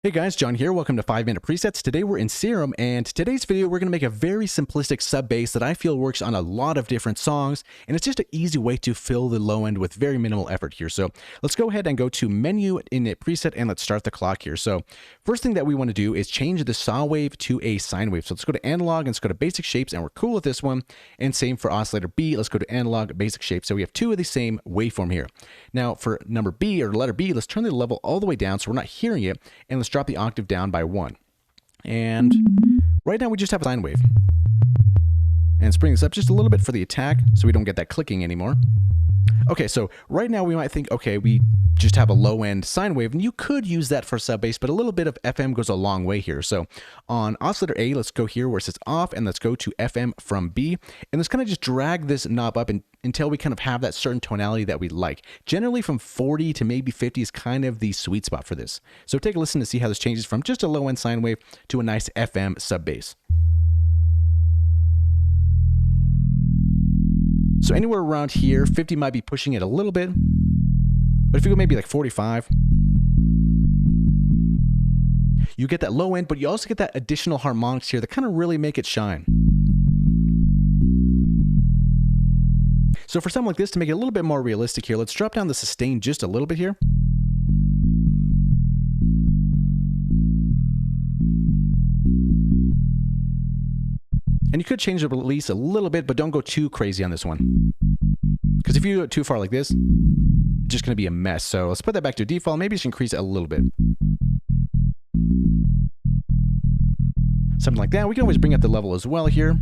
Hey guys, John here. Welcome to 5-Minute Presets. Today we're in Serum, and today's video we're going to make a very simplistic sub bass that I feel works on a lot of different songs, and it's just an easy way to fill the low end with very minimal effort here. So let's go ahead and go to Menu in the preset, and let's start the clock here. So first thing that we want to do is change the saw wave to a sine wave. So let's go to Analog, and let's go to Basic Shapes, and we're cool with this one. And same for Oscillator B. Let's go to Analog, Basic Shapes. So we have two of the same waveform here. Now for number B, or letter B, let's turn the level all the way down so we're not hearing it, and let's drop the octave down by 1. And right now we just have a sine wave. And let's bring this up just a little bit for the attack so we don't get that clicking anymore. Okay, so right now we might think, okay, we just have a low end sine wave, and you could use that for sub bass, but a little bit of FM goes a long way here. So on oscillator A, let's go here where it says off, and let's go to FM from B, and let's kind of just drag this knob up until we kind of have that certain tonality that we like. Generally from 40 to maybe 50 is kind of the sweet spot for this. So take a listen to see how this changes from just a low end sine wave to a nice FM sub bass. So anywhere around here, 50 might be pushing it a little bit, but if you go maybe like 45, you get that low end, but you also get that additional harmonics here that kind of really make it shine. So for something like this, to make it a little bit more realistic here, let's drop down the sustain just a little bit here. And you could change the release a little bit, but don't go too crazy on this one. Because if you go too far like this, it's just going to be a mess. So let's put that back to default. Maybe just increase it a little bit. Something like that. We can always bring up the level as well here.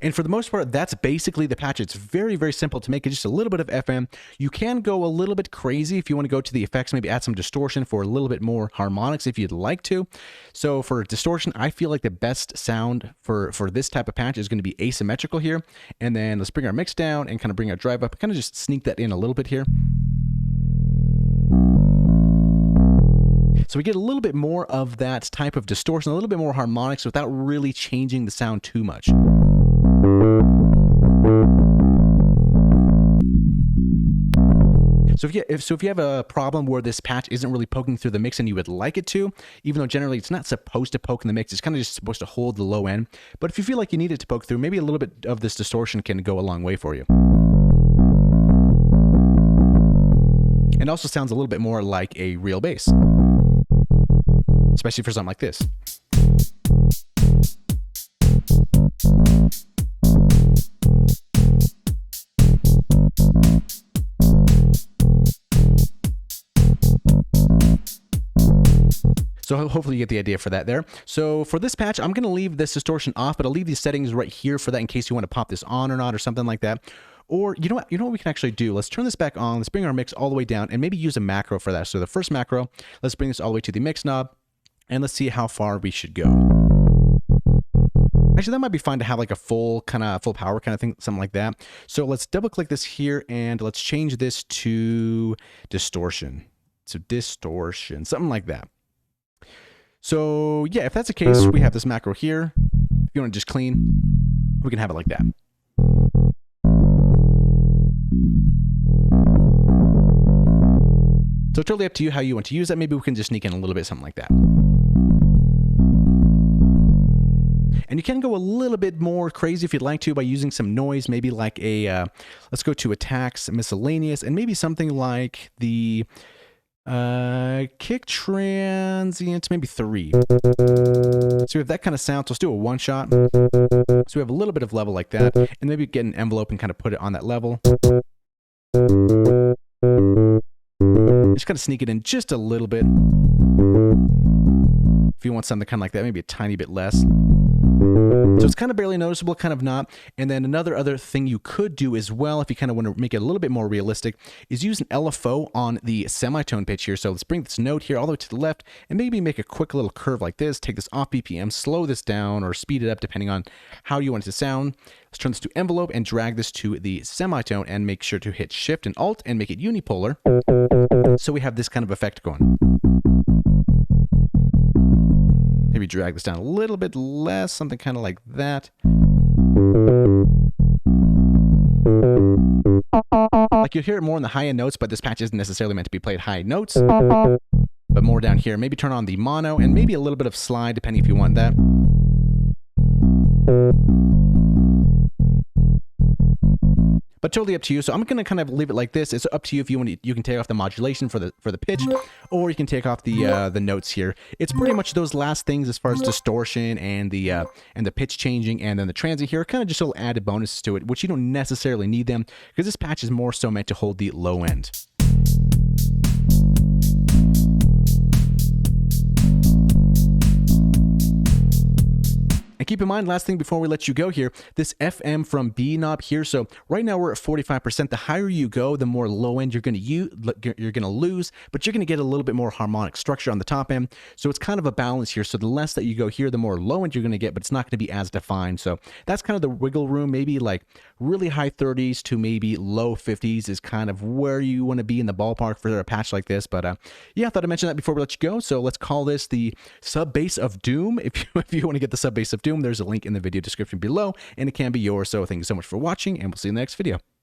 And for the most part, that's basically the patch. It's very, very simple to make it just a little bit of FM. You can go a little bit crazy if you want to go to the effects, maybe add some distortion for a little bit more harmonics if you'd like to. So for distortion, I feel like the best sound for this type of patch is going to be asymmetrical here. And then let's bring our mix down and kind of bring our drive up, kind of just sneak that in a little bit here. So we get a little bit more of that type of distortion, a little bit more harmonics without really changing the sound too much. So if you have a problem where this patch isn't really poking through the mix and you would like it to, even though generally it's not supposed to poke in the mix, it's kind of just supposed to hold the low end. But if you feel like you need it to poke through, maybe a little bit of this distortion can go a long way for you. And also sounds a little bit more like a real bass, especially for something like this. So hopefully you get the idea for that there. So for this patch, I'm going to leave this distortion off, but I'll leave these settings right here for that in case you want to pop this on or not or something like that. Or you know what we can actually do? Let's turn this back on. Let's bring our mix all the way down and maybe use a macro for that. So the first macro, let's bring this all the way to the mix knob and let's see how far we should go. Actually, that might be fine to have like a full power kind of thing, something like that. So let's double click this here and let's change this to distortion. So distortion, something like that. So yeah, if that's the case, we have this macro here. If you want to just clean, we can have it like that. So it's totally up to you how you want to use that. Maybe we can just sneak in a little bit, something like that. And you can go a little bit more crazy if you'd like to by using some noise, maybe like a, let's go to attacks, miscellaneous, and maybe something like the kick transient, maybe 3. So we have that kind of sound. So let's do a one shot. So we have a little bit of level like that, and maybe get an envelope and kind of put it on that level. Just kind of sneak it in just a little bit. If you want something kind of like that, maybe a tiny bit less. So it's kind of barely noticeable, kind of not. And then other thing you could do as well, if you kind of want to make it a little bit more realistic, is use an LFO on the semitone pitch here. So let's bring this note here all the way to the left and maybe make a quick little curve like this. Take this off BPM, slow this down or speed it up depending on how you want it to sound. Let's turn this to envelope and drag this to the semitone and make sure to hit Shift and Alt and make it unipolar. So we have this kind of effect going. Maybe drag this down a little bit less, something kind of like that. Like you'll hear it more in the high-end notes, but this patch isn't necessarily meant to be played high notes, but more down here. Maybe turn on the mono and maybe a little bit of slide, depending if you want that. But totally up to you. So I'm going to kind of leave it like this. It's up to you if you want to. You can take off the modulation for the pitch, or you can take off the notes here. It's pretty much those last things as far as distortion and the pitch changing, and then the transient here, kind of just little added bonuses to it, which you don't necessarily need them because this patch is more so meant to hold the low end. And keep in mind, last thing before we let you go here, this FM from B knob here. So right now we're at 45%. The higher you go, the more low end you're going to lose, but you're going to get a little bit more harmonic structure on the top end. So it's kind of a balance here. So the less that you go here, the more low end you're going to get, but it's not going to be as defined. So that's kind of the wiggle room. Maybe like really high 30s to maybe low 50s is kind of where you want to be in the ballpark for a patch like this. But yeah, I thought I'd mention that before we let you go. So let's call this the sub bass of doom. If you want to get the sub bass of doom, there's a link in the video description below, and it can be yours. So thank you so much for watching, and we'll see you in the next video.